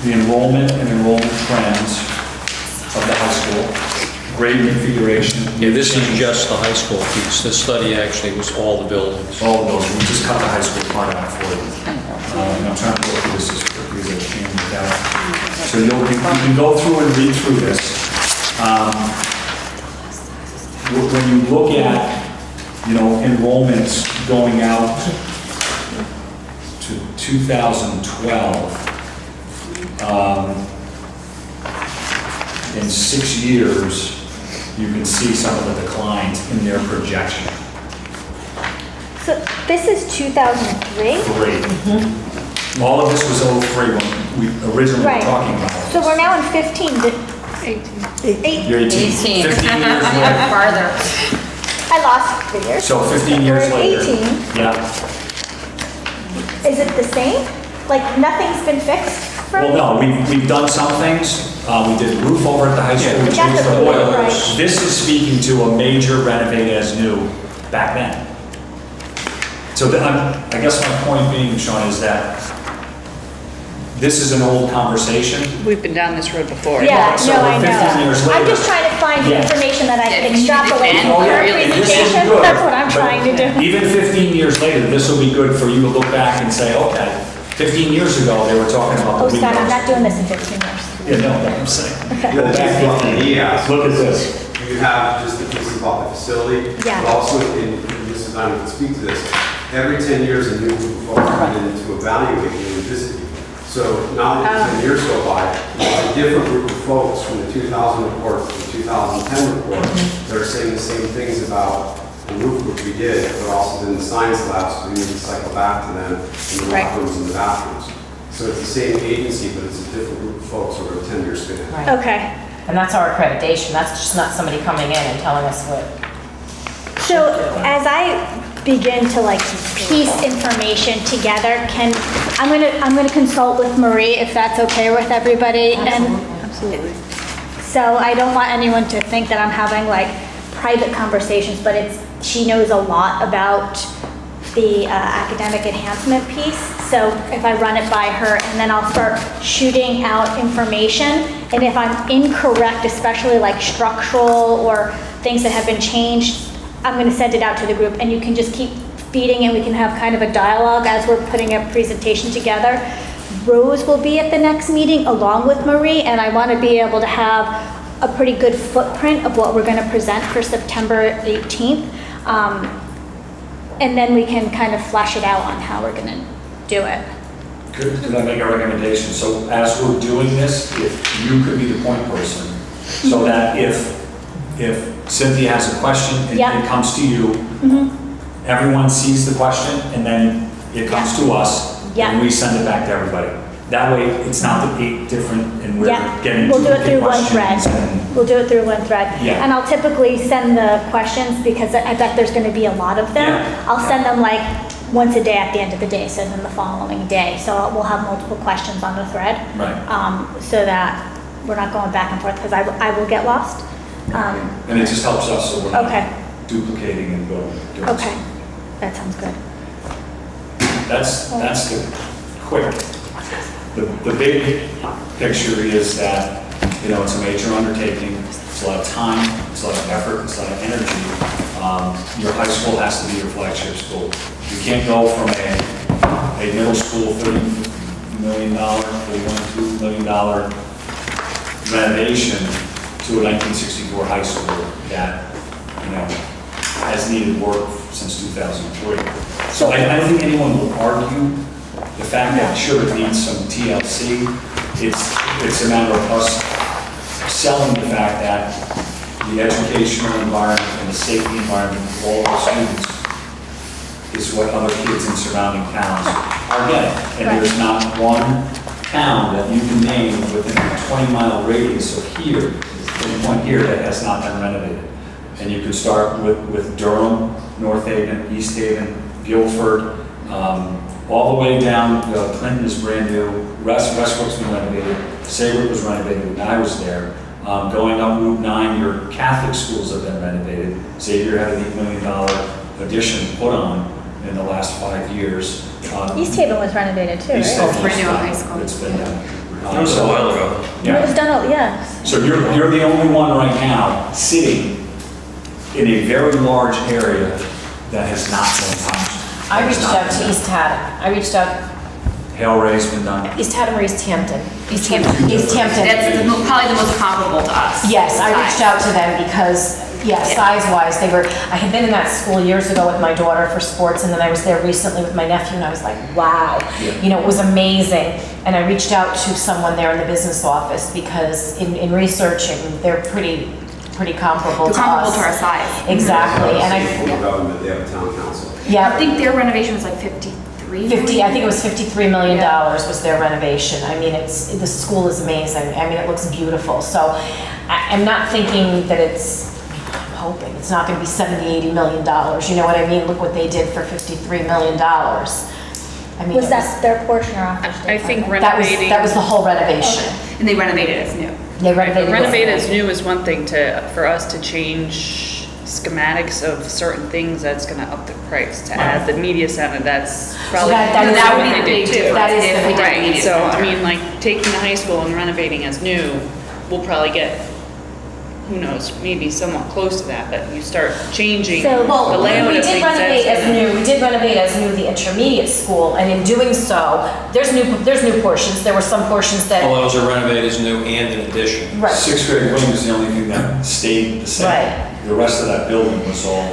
The enrollment and enrollment trends of the high school, grade configuration. Yeah, this is just the high school piece. This study actually was all the buildings. All of those, we just cut the high school part out for you. And I'm trying to go through this as quickly as I can without. So you can go through and read through this. When you look at, enrollments going out to 2012, in 6 years, you can see some of the declines in their projection. So this is 2003? 3. All of this was 03 when we originally were Right. talking about So this. we're now in 15. 18. You're 18. 15 years later. Farther. I lost 3 years. So 15 years We're at later. 18. Yeah. Is it the same? Like, nothing's been fixed for Well, no, we've done some things. We did the roof over at the high school, we That's changed the the roof, boilers. right. This is speaking to a major renovate as new back then. So I guess my point being, Sean, is that this is an old conversation. We've been down this road before. Yeah, So no, we're I 15 years know. I'm later. just trying to find Yeah. information that I Yeah, can you need to extrapolate plan from her really, and this is presentation. good, That's what I'm but trying to do. Even 15 years later, this will be good for you to look back and say, okay, 15 years ago, they were talking about Oh, the son, I'm windows. not doing this in 15 years. You know what I'm saying. The next one, he asked. Look at this. You have just the piece about the facility. Yeah. But also, in this is, I can speak to this, every 10 years, a new group of folks come in to evaluate you and visit you. So now that 10 years go by, it's a different group of folks from the 2000 report to the 2010 report that are saying the same things about the roof which we did, but also in the science labs, so we need to cycle back to them in the Right. locker rooms and the bathrooms. So it's the same agency, but it's a different group of folks over a 10-year span. Right. Okay. And that's our accreditation. That's just not somebody coming in and telling us what. So as I begin to piece information together, I'm gonna consult with Marie if that's okay with everybody. Absolutely. So I don't want anyone to think that I'm having private conversations, but she knows a lot about the academic enhancement piece. So if I run it by her, and then I'll start shooting out information, and if I'm incorrect, especially structural or things that have been changed, I'm going to send it out to the group, and you can just keep feeding, and we can have kind of a dialogue as we're putting a presentation together. Rose will be at the next meeting along with Marie, and I want to be able to have a pretty good footprint of what we're going to present for September 18th. And then we can kind of flesh it out on how we're going to do it. Could I make a recommendation? So as we're doing this, if you could be the point person, so that if Cynthia has a question and Yeah. it comes to you, everyone sees the question and then it comes to us Yeah. and we send it back to everybody. That way, it's not the 8 different and we're Yeah, getting we'll do it through duplicate one thread. questions and- We'll do it through one thread. Yeah. And I'll typically send the questions because I bet there's going to be a lot of them. Yeah. I'll send them once a day at the end of the day, so then the following day. So we'll have multiple questions on the thread. Right. So that we're not going back and forth because I will get lost. And it just helps us so we're not Okay. duplicating and doing. Okay, that sounds good. That's the quick. The big picture is that, it's a major undertaking. It's a lot of time, it's a lot of effort, it's a lot of energy. Your high school has to be your flagship school. You can't go from a middle school $30 million, $31, $2 million renovation to a 1964 high school that, has needed work since 2003. So I don't think anyone will argue the fact that sure it needs some TLC. It's a matter of us selling the fact that the educational environment and the safety environment for all the students is what other kids in surrounding towns are getting. And there's not one town that you can name within a 20-mile radius of here, from the point here, that has not been renovated. And you can start with Durham, North Haven, East Haven, Guilford, all the way down. Clinton is brand new. Westbrook's been renovated. Saybrook was renovated when I was there. Going up Route 9, your Catholic schools have been renovated. Xavier had an $8 million addition put on, in the last 5 years. East Haven was renovated too, East right? Haven brand new was high done. school. It's been done. That was a while ago. It was Yeah. done, yeah. So you're the only one right now sitting in a very large area that has not been touched. I reached out to East Haddam. I reached out, Hail Ray's been done. East Haddam or East Hampton? East Hampton. East Hampton. That's probably the most comparable to us. Yes, I reached out to them because, yeah, size-wise, I had been in that school years ago with my daughter for sports, and then I was there recently with my nephew, and I was like, wow. You know, it was amazing. And I reached out to someone there in the business office because in researching, they're pretty comparable to us. They're comparable to our size. Exactly, and Local government, they have a town council. I yeah, think their renovation was like 53. 50, I think it was $53 million was their renovation. I mean, the school is amazing. I mean, it looks beautiful. So I'm not thinking that I'm hoping it's not going to be $70, $80 million. You know what I mean? Look what they did for $53 million. I mean, Was that their portion or off? I think that was the whole renovation. And they renovated it as new. They renovated it. Renovate as new is one thing for us to change schematics of certain things, that's gonna up the price. To add the media center, that's probably. that would be the big difference That is if the we did Right, media so I center. mean, like, taking the high school and renovating as new, we'll probably get, who knows, maybe somewhat close to that, but you start changing the So- Well, layout we of did things. renovate that's as gonna- new, we did renovate as new the intermediate school, and in doing so, there's new portions. There were some portions that, All those are renovated as new and in addition. right. Sixth grade wing is the only thing that stayed the same. Right. The rest of that building was all,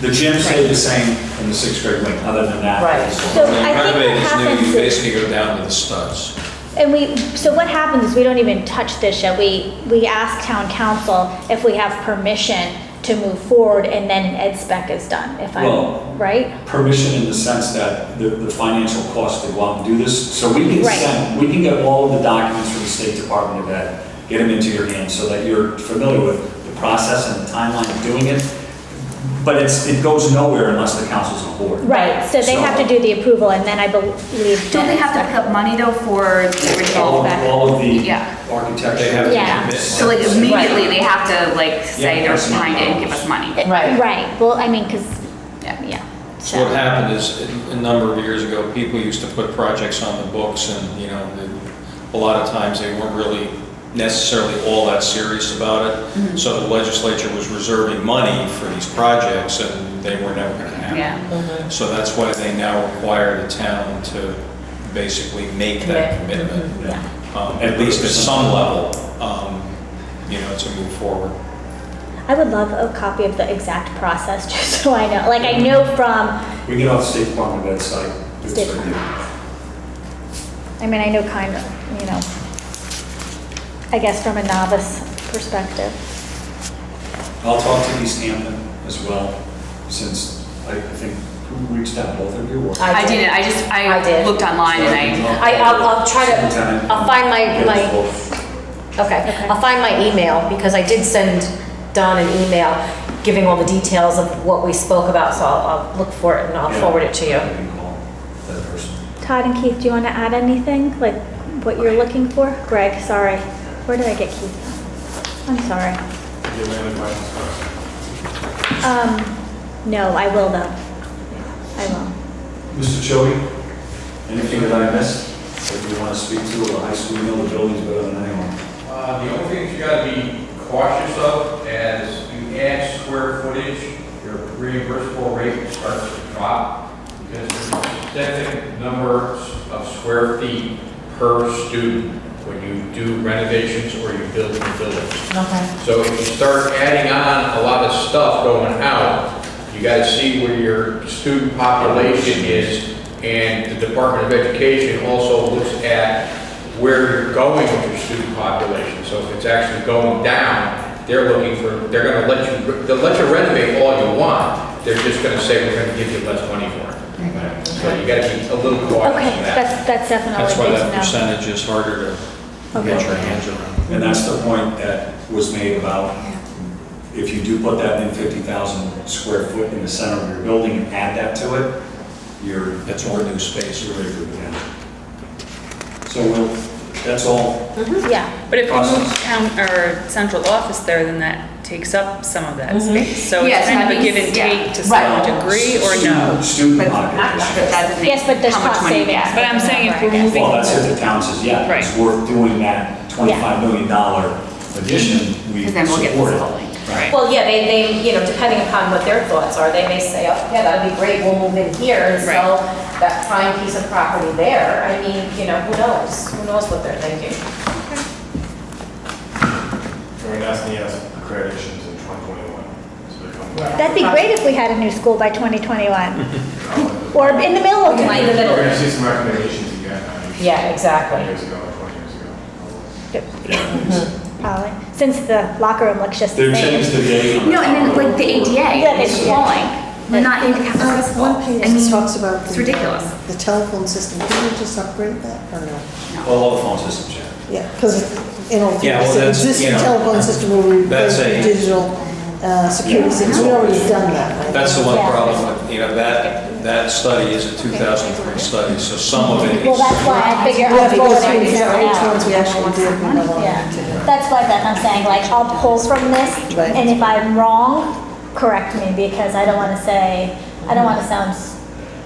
the gym stayed the same in the sixth grade wing, other than that. Right. it was all- So When you I think renovate what as new, happens you is- basically go down to the studs. And so what happens is we don't even touch this yet. We ask town council if we have permission to move forward, and then an ed spec is done, if Well- I'm, right? Permission in the sense that the financial cost to go out and do this. So we can Right. we can get all of the documents from the State Department of Ed, get them into your hands so that you're familiar with the process and the timeline of doing it. But it goes nowhere unless the council's on board. Right, so they have to do the approval, and then I believe. Don't they have to pick up money though for the original? All of the Yeah. architecture. They have to Yeah. commit. So like immediately they have to like say Yeah, they're that's not behind it and give ours. us money. Right. Right, well, I mean, because, yeah. So what happened is, a number of years ago, people used to put projects on the books and, you know, a lot of times they weren't really necessarily all that serious about it. So the legislature was reserving money for these projects and they were never gonna happen. Yeah. So that's why they now require the town to basically make that commitment, at least at some level, you know, to move forward. I would love a copy of the exact process, just so I know. Like, I know from, We get off the State Department of Ed site. It's State right there. I mean, I know kind of, you know, I guess from a novice perspective. I'll talk to East Hampton as well, since I think, who reached out, both of you? or- I didn't, I I did. looked online and I'll try to, Superintendent. I'll find Get us my, both. okay, I'll find my email, because I did send Don an email giving all the details of what we spoke about, so I'll look for it and I'll Yeah. forward it to you. I can call that person. Todd and Keith, do you want to add anything? Like, what you're looking for? Greg, sorry. Where did I get Keith from? I'm sorry. Do you have any questions for us? No, I will though. I will. Mr. Choi, anything that I missed that you want to speak to, the high school, you know the building's better than anyone. The only thing you gotta be cautious of as you add square footage, your reimbursable rate starts to drop because there's a specific number of square feet per student when you do renovations or you build new buildings. Okay. So if you start adding on a lot of stuff going out, you gotta see where your student population is, and the Department of Education also looks at where you're going with your student population. So if it's actually going down, they're gonna they'll let you renovate all you want, they're just gonna say, we're gonna give you less money for it. So you gotta be a little cautious Okay, of that. that's definitely That's why good that to know. percentage is harder to get your hands around. And that's the point that was made about, if you do put that in 50,000 square foot in the center of your building and add that to it, That's all new space. you're very good again. So that's all. Yeah. But if you Process. move town or central office there, then that takes up some of that space. So Yes, it's kind that of a give means- and yeah. take to some degree, or no? Student But population. that doesn't Yes, but there's how much cost money we savings. get. But I'm saying if we're Right. moving. Well, that's if the town says, yeah, it's Right. worth doing that $25 million addition, we Because then we'll get support this it. whole thing. Right. Well, yeah, they, you know, depending upon what their thoughts are, they may say, oh, yeah, that'd be great, we'll move in here and sell that prime piece of property there. I mean, you know, who knows? Who knows what they're thinking? During SNES accreditations in 2021. So they're coming back. That'd be great if we had a new school by 2021. Or in the middle of Like in the 20. middle. We're gonna see some recommendations again. Yeah, exactly. 10 years ago, 20 years ago. Probably, since the locker room looks just the They're same. changed the date. No, and then like the Yeah, ADA is yeah. calling. We're not handicap accessible. One page I mean, talks about. it's ridiculous. The telephone system, can we just upgrade that or no? Well, all the phone systems, yeah. Yeah, because, you know, Yeah, well, it's an that's, existing you know, telephone system where we that's replace a- the digital security systems, we already done that, right? That's the one Yeah. problem with, you know, that study is a 2003 study, so some of it Well, is. that's why I figure We have I'll to pull go it through and and figure figure out it which out. ones we actually did and go on Yeah, to. that's why I'm saying, like, I'll pull from this, Right. and if I'm wrong, correct me, because I don't want to say, I don't want to sound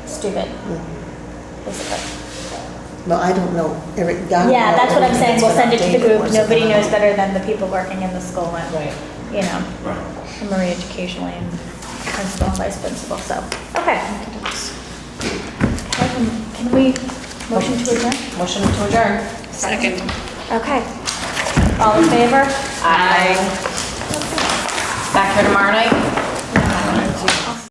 stupid, basically. No, I don't know, Eric, God. Yeah, that's what I'm saying, we'll send it to the group, nobody knows better. better than the people working in the school, and, Right. you know, Right. and Marie educationally, and principal and vice principal, so, okay. Okay, can we, motion to adjourn? Motion to adjourn. Second. Okay. All in favor? Aye. Back here tomorrow night?